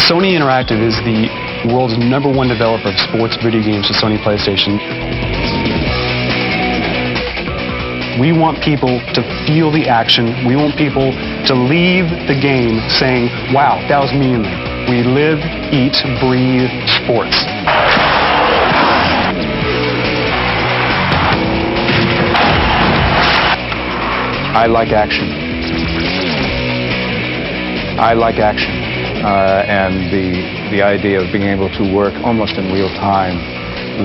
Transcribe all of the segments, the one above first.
Sony Interactive is the world's #1 developer of sports video games for Sony PlayStation. We want people to feel the action. We want people to leave the game saying, wow, that was me in there. We live, eat, breathe sports. I like action. I like action. And the idea of being able to work almost in real time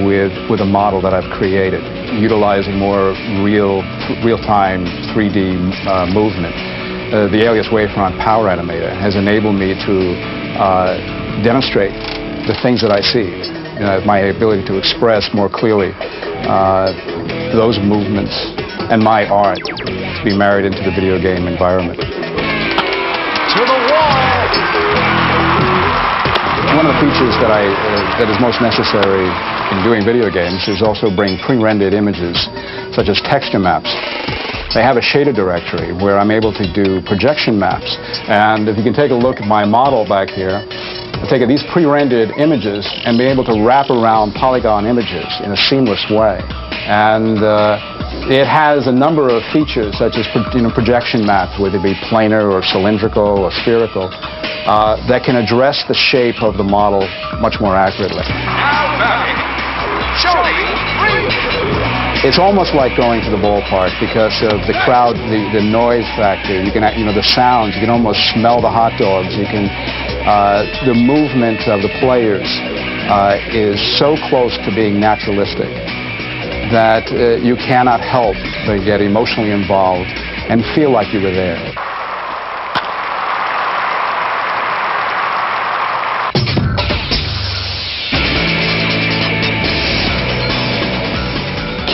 with a model that I've created, utilizing more real-time 3D movement. The Alias wavefront PowerAnimator has enabled me to demonstrate the things that I see, my ability to express more clearly those movements and my art to be married into the video game environment. To the wall! One of the features that is most necessary in doing video games is also bring pre-rendered images, such as texture maps. They have a shader directory where I'm able to do projection maps. And if you can take a look at my model back here, I've taken these pre-rendered images and be able to wrap around polygon images in a seamless way. And it has a number of features such as projection maps, whether they be planar or cylindrical or spherical, that can address the shape of the model much more accurately. It's almost like going to the ballpark because of the crowd, the noise factor. You can, the sounds. You can almost smell the hot dogs. You can, the movement of the players is so close to being naturalistic that you cannot help but get emotionally involved and feel like you were there.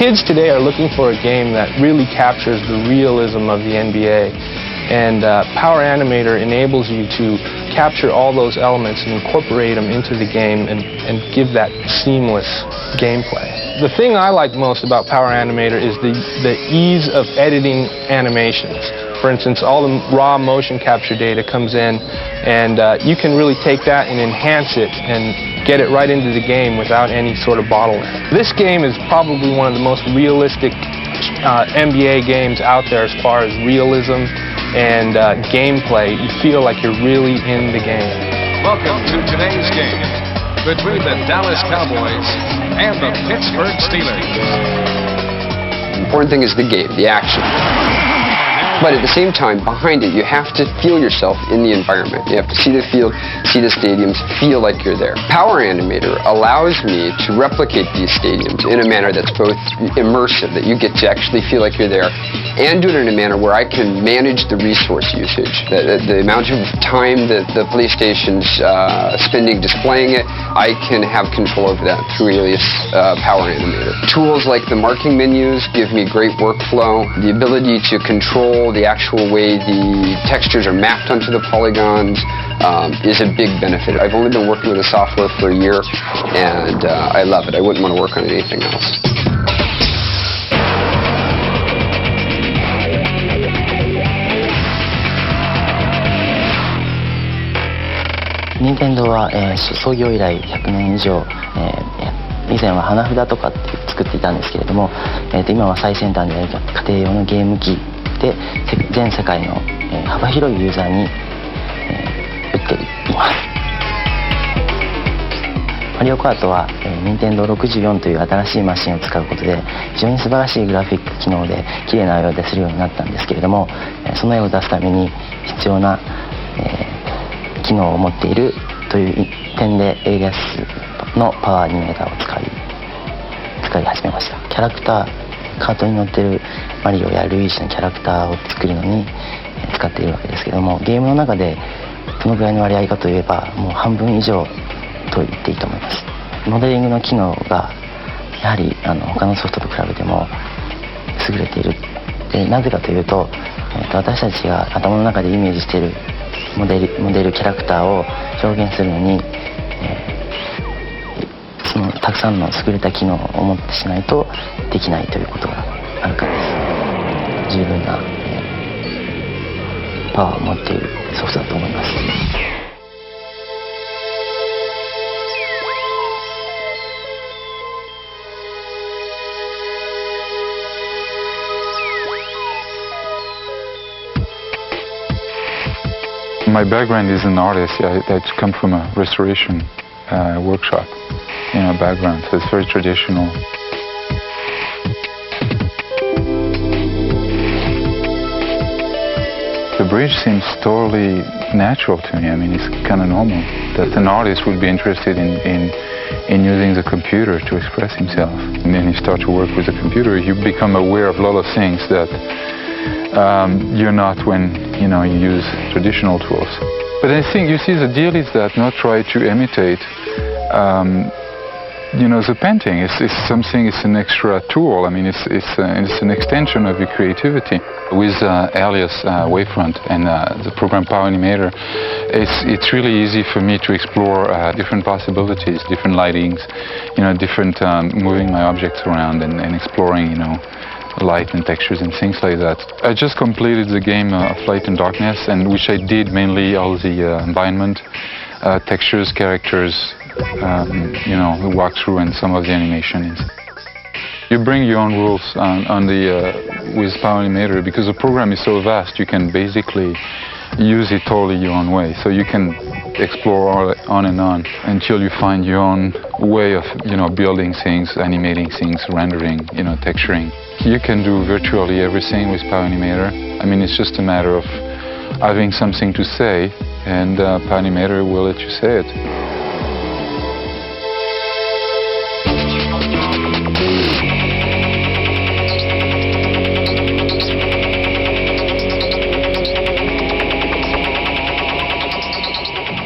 Kids today are looking for a game that really captures the realism of the NBA, and PowerAnimator enables you to capture all those elements and incorporate them into the game and give that seamless gameplay. The thing I like most about PowerAnimator is the ease of editing animations. For instance, all the raw motion capture data comes in, and you can really take that and enhance it and get it right into the game without any sort of bottleneck. This game is probably one of the most realistic NBA games out there as far as realism and gameplay. You feel like you're really in the game. Welcome to today's game between the Dallas Cowboys and the Pittsburgh Steelers. The important thing is the game, the action. But at the same time, behind it, you have to feel yourself in the environment. You have to see the field, see the stadiums, feel like you're there. PowerAnimator allows me to replicate these stadiums in a manner that's both immersive, that you get to actually feel like you're there, and do it in a manner where I can manage the resource usage. The amount of time that the PlayStation's spending displaying it, I can have control over that through Alias PowerAnimator. Tools like the marking menus give me great workflow. The ability to control the actual way the textures are mapped onto the polygons is a big benefit. I've only been working with the software for a year, and I love it. I wouldn't want to work on anything else.任天堂は、創業以来100年以上、以前は花札とかって作っていたんですけれども、今は最先端で家庭用のゲーム機で全世界の、幅広いユーザーに、売っています。マリオカートは、任天堂64という新しいマシンを使うことで非常に素晴らしいグラフィック機能で綺麗な絵を出せるようになったんですけれども、その絵を出すために必要な、機能を持っているという点でエイリアスのパワーアニメーターを使い始めました。キャラクター、カートに乗っているマリオやルイージのキャラクターを作るのに使っているわけですけども、ゲームの中でどのぐらいの割合かといえばもう半分以上と言っていいと思います。モデリングの機能がやはり他のソフトと比べても優れている。でなぜかというと、私たちが頭の中でイメージしているモデルキャラクターを表現するのに、そのたくさんの優れた機能を持ってしないとできないということがあるからです。十分な、パワーを持っているソフトだと思います。My background is an artist. I come from a restoration workshop, background, so it's very traditional. The bridge seems totally natural to me. I mean, it's kind of normal that an artist would be interested in using the computer to express himself. And then you start to work with the computer, you become aware of a lot of things that you're not when you use traditional tools. But I think you see the deal is that not try to imitate the painting. It's something, it's an extra tool. I mean, it's an extension of your creativity. With Alias wavefront and the program PowerAnimator, it's really easy for me to explore different possibilities, different lightings, different moving my objects around and exploring, light and textures and things like that. I just completed the game of Light and Darkness, and which I did mainly all the environment, textures, characters, the walkthrough and some of the animation. You bring your own rules with PowerAnimator because the program is so vast. You can basically use it totally your own way. So you can explore on and on until you find your own way of building things, animating things, rendering, texturing. You can do virtually everything with PowerAnimator. I mean, it's just a matter of having something to say, and PowerAnimator will let you say it.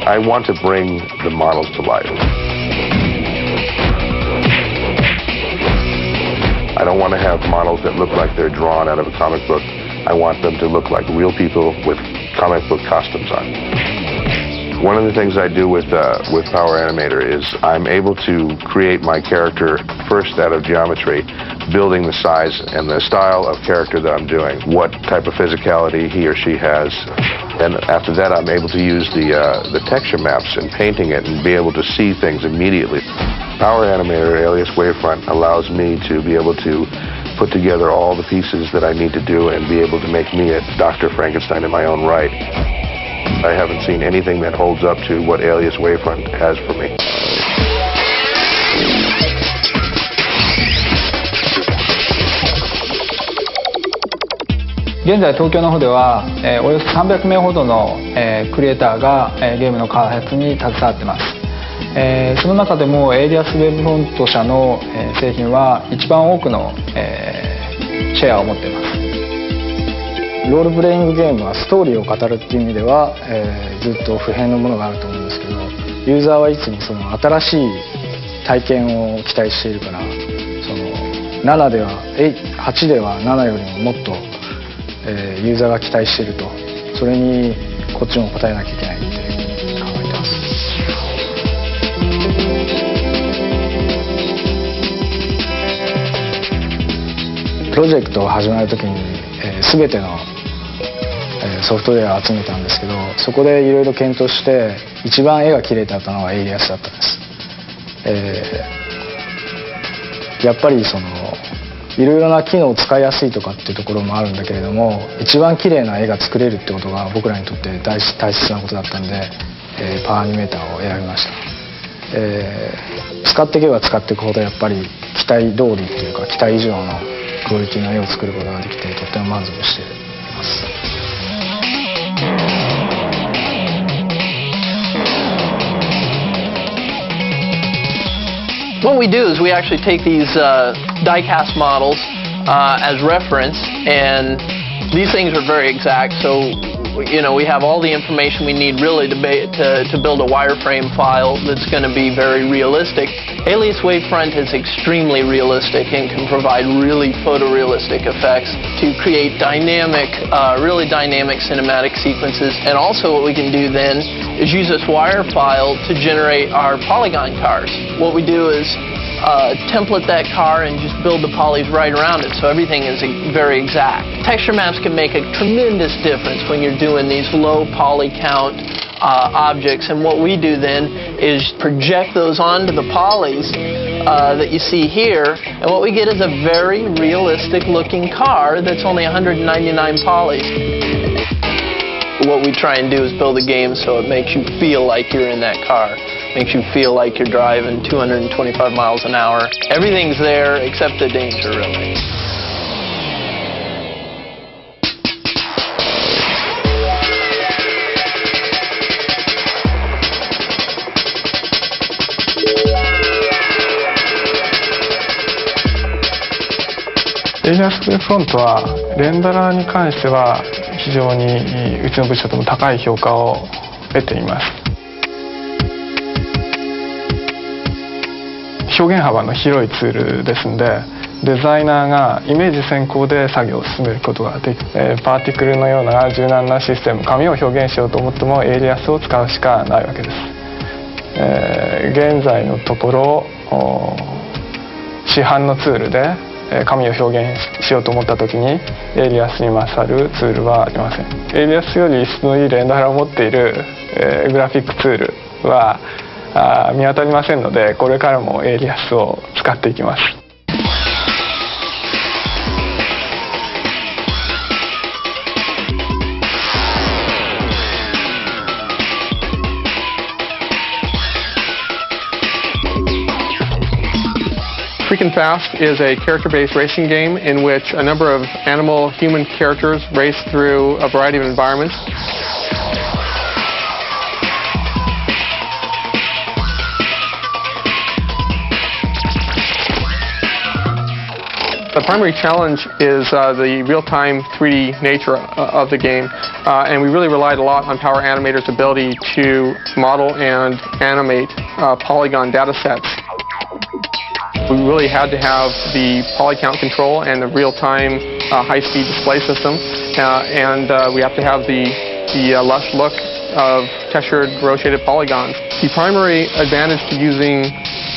I want to bring the models to life. I don't want to have models that look like they're drawn out of a comic book. I want them to look like real people with comic book costumes on. One of the things I do with PowerAnimator is I'm able to create my character first out of geometry, building the size and the style of character that I'm doing, what type of physicality he or she has. And after that, I'm able to use the texture maps and painting it and be able to see things immediately. PowerAnimator Alias Wavefront allows me to be able to put together all the pieces that I need to do and be able to make me a Dr. Frankenstein in my own right. I haven't seen anything that holds up to what Alias Wavefront has for me. 現在東京の方では、およそ300名ほどの、クリエイターが、ゲームの開発に携わっています。その中でもエイリアスウェブフロント社の、製品は一番多くの、シェアを持っています。ロールプレイングゲームはストーリーを語るっていう意味では、ずっと不変のものがあると思うんですけど、ユーザーはいつもその新しい体験を期待しているから、その7では8では7よりももっとユーザーが期待していると、それにこっちも応えなきゃいけないって考えてます。プロジェクトが始まるときに、全ての、ソフトウェアを集めたんですけど、そこでいろいろ検討して一番絵が綺麗だったのがエイリアスだったんです。やっぱりそのいろいろな機能を使いやすいとかっていうところもあるんだけれども、一番綺麗な絵が作れるってことが僕らにとって大切なことだったんで、パワーアニメーターを選びました。使っていけば使っていくほどやっぱり期待通りっていうか期待以上のクオリティの絵を作ることができてとっても満足しています。What we do is we actually take these die-cast models as reference, and these things are very exact. So, we have all the information we need really to build a wireframe file that's going to be very realistic. Alias Wavefront is extremely realistic and can provide really photorealistic effects to create dynamic, really dynamic cinematic sequences. And also what we can do then is use this wire file to generate our polygon cars. What we do is template that car and just build the polys right around it, so everything is very exact. Texture maps can make a tremendous difference when you're doing these low poly count objects, and what we do then is project those onto the polys that you see here, and what we get is a very realistic looking car that's only 199 polys. what we try and do is build a game so it makes you feel like you're in that car. Makes you feel like you're driving 225 miles an hour. Everything's there except the danger, really. Alias wavefront はレンダラーに関しては非常にうちの部署でも高い評価を得ています。表現幅の広いツールですので、デザイナーがイメージ先行で作業を進めることができ、パーティクルのような柔軟なシステム、紙を表現しようと思ってもエイリアスを使うしかないわけです。現在のところ市販のツールで紙を表現しようと思った時にエイリアスに勝るツールはありません。エイリアスより質のいいレンダーを持っている、グラフィックツールは見当たりませんので、これからもエイリアスを使っていきます。Freakin' Fast is a character-based racing game in which a number of animal-human characters race through a variety of environments. The primary challenge is the real-time 3D nature of the game, and we really relied a lot on PowerAnimator's ability to model and animate polygon data sets. We really had to have the poly count control and the real-time high-speed display system, and we have to have the lush look of textured, rotated polygons. The primary advantage to using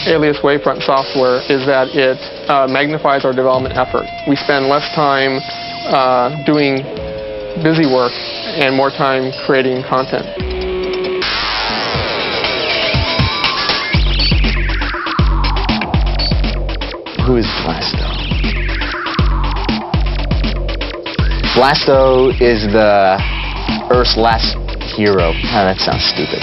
Alias wavefront software is that it magnifies our development effort. We spend less time doing busy work and more time creating content. Who is Blasto? Blasto is the Earth's last hero. Oh, that sounds stupid.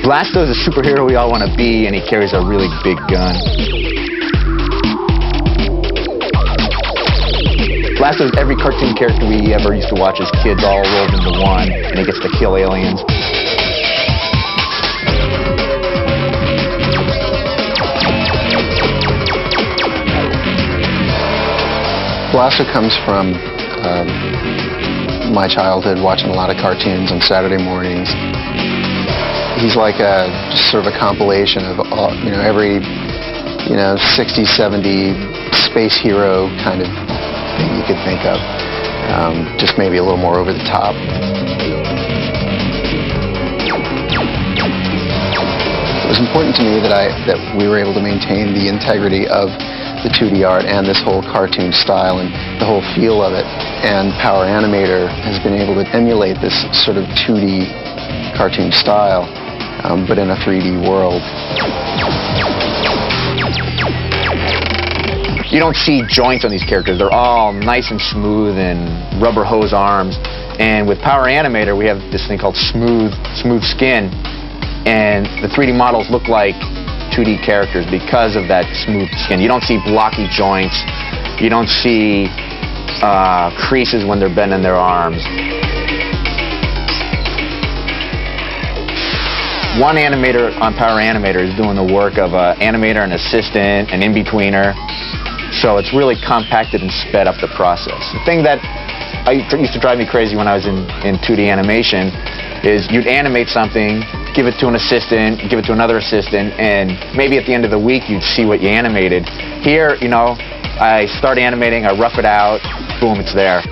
Blasto is a superhero we all want to be, and he carries a really big gun. Blasto is every cartoon character we ever used to watch as kids all rolled into one, and he gets to kill aliens. Blasto comes from my childhood, watching a lot of cartoons on Saturday mornings. He's like just sort of a compilation of all, every 60s, 70s space hero kind of thing you could think of, just maybe a little more over the top. It was important to me that we were able to maintain the integrity of the 2D art and this whole cartoon style and the whole feel of it. And PowerAnimator has been able to emulate this sort of 2D cartoon style, but in a 3D world. You don't see joints on these characters. They're all nice and smooth and rubber hose arms. And with PowerAnimator, we have this thing called smooth skin. And the 3D models look like 2D characters because of that smooth skin. You don't see blocky joints. You don't see creases when they're bending their arms. One animator on PowerAnimator is doing the work of an animator, an assistant, an in-betweener. So it's really compacted and sped up the process. The thing that used to drive me crazy when I was in 2D animation is you'd animate something, give it to an assistant, give it to another assistant, and maybe at the end of the week you'd see what you animated. Here, I start animating, I rough it out, boom, it's there.